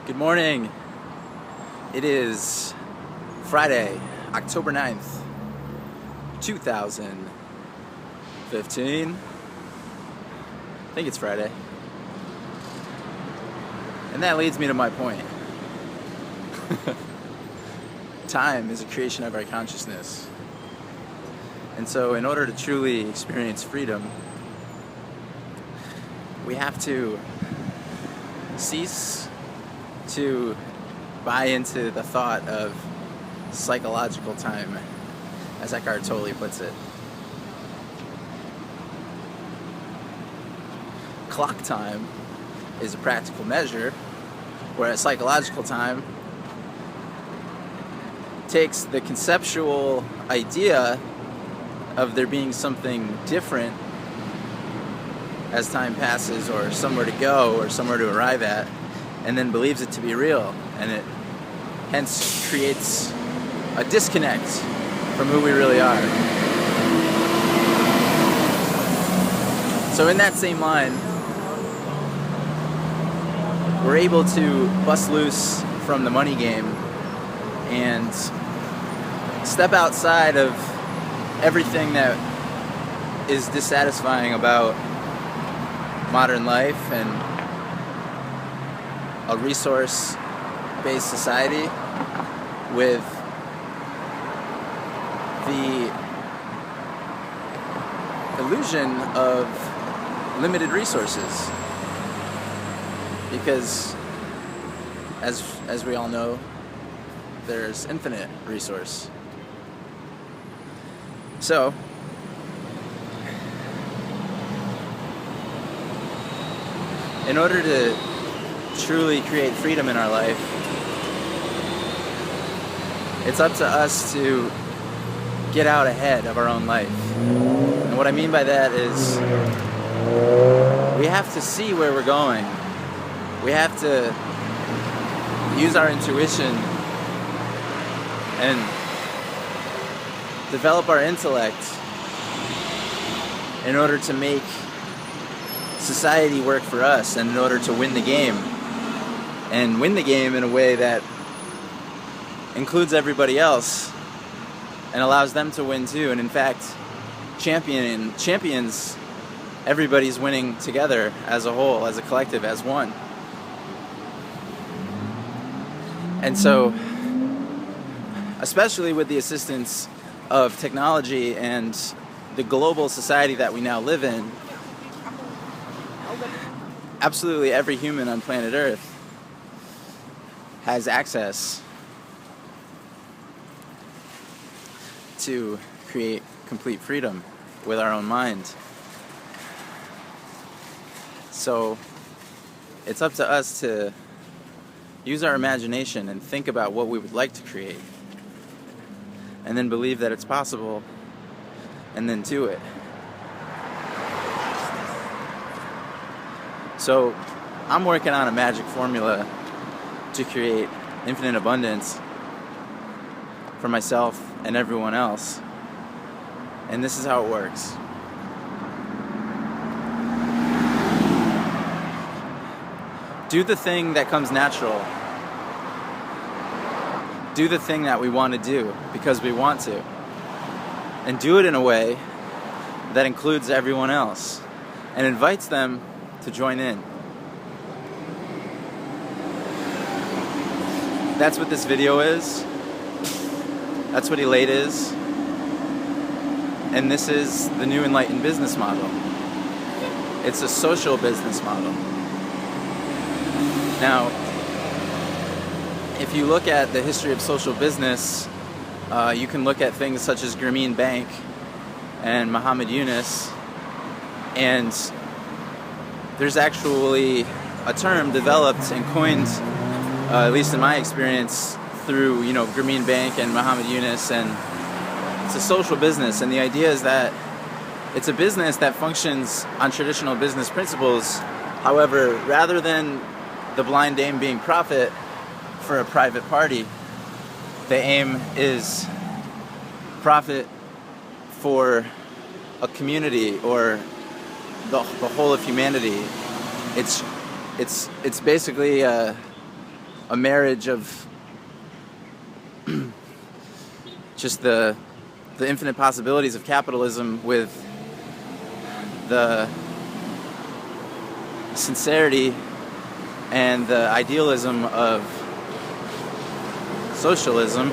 Good morning. It is Friday, October 9th, 2015. I think it's Friday. And that leads me to my point. Time is a creation of our consciousness. And so in order to truly experience freedom, we have to cease to buy into the thought of psychological time, as Eckhart Tolle puts it. Clock time is a practical measure, whereas psychological time takes the conceptual idea of there being something different as time passes, or somewhere to go, or somewhere to arrive at, and then believes it to be real, and it hence creates a disconnect from who we really are. So in that same line, we're able to bust loose from the money game and step outside of everything that is dissatisfying about modern life and a resource-based society with the illusion of limited resources. Because as we all know, there's infinite resource. So in order to truly create freedom in our life, it's up to us to get out ahead of our own life. And what I mean by that is we have to see where we're going. We have to use our intuition and develop our intellect in order to make society work for us, and in order to win the game. And win the game in a way that includes everybody else and allows them to win too. And in fact, champions everybody's winning together as a whole, as a collective, as one. And so, especially with the assistance of technology and the global society that we now live in, absolutely every human on planet Earth has access to create complete freedom with our own mind. So it's up to us to use our imagination and think about what we would like to create, and then believe that it's possible, and then do it. So I'm working on a magic formula to create infinite abundance for myself and everyone else. And this is how it works. Do the thing that comes natural. Do the thing that we want to do because we want to. And do it in a way that includes everyone else and invites them to join in. That's what this video is. That's what elate is. And this is the new enlightened business model. It's a social business model. Now, if you look at the history of social business, you can look at things such as Grameen Bank and Muhammad Yunus, and there's actually a term developed and coined, at least in my experience, through Grameen Bank and Muhammad Yunus, and it's a social business. And the idea is that it's a business that functions on traditional business principles. However, rather than the blind aim being profit for a private party, the aim is profit for a community or the whole of humanity. It's basically a marriage of just the infinite possibilities of capitalism with the sincerity and the idealism of socialism.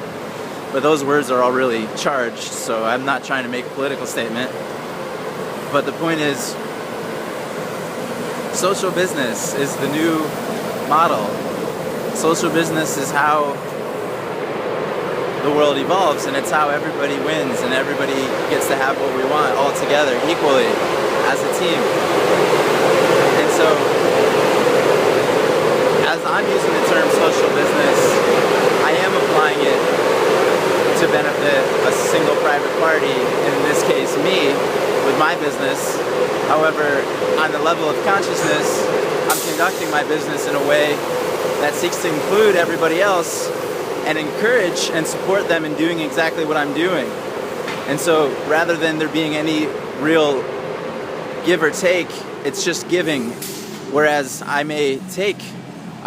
But those words are all really charged, so I'm not trying to make a political statement. But the point is, social business is the new model. Social business is how the world evolves, and it's how everybody wins and everybody gets to have what we want all together, equally, as a team. And so, as I'm using the term social business, I am applying it to benefit a single private party, in this case me, with my business. However, on the level of consciousness, I'm conducting my business in a way that seeks to include everybody else and encourage and support them in doing exactly what I'm doing. And so rather than there being any real give or take, it's just giving. Whereas I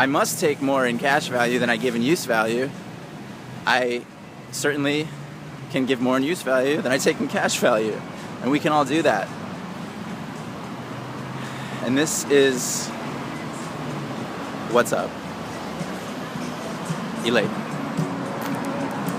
must take more in cash value than I give in use value. I certainly can give more in use value than I take in cash value. And we can all do that. And this is what's up. Elate.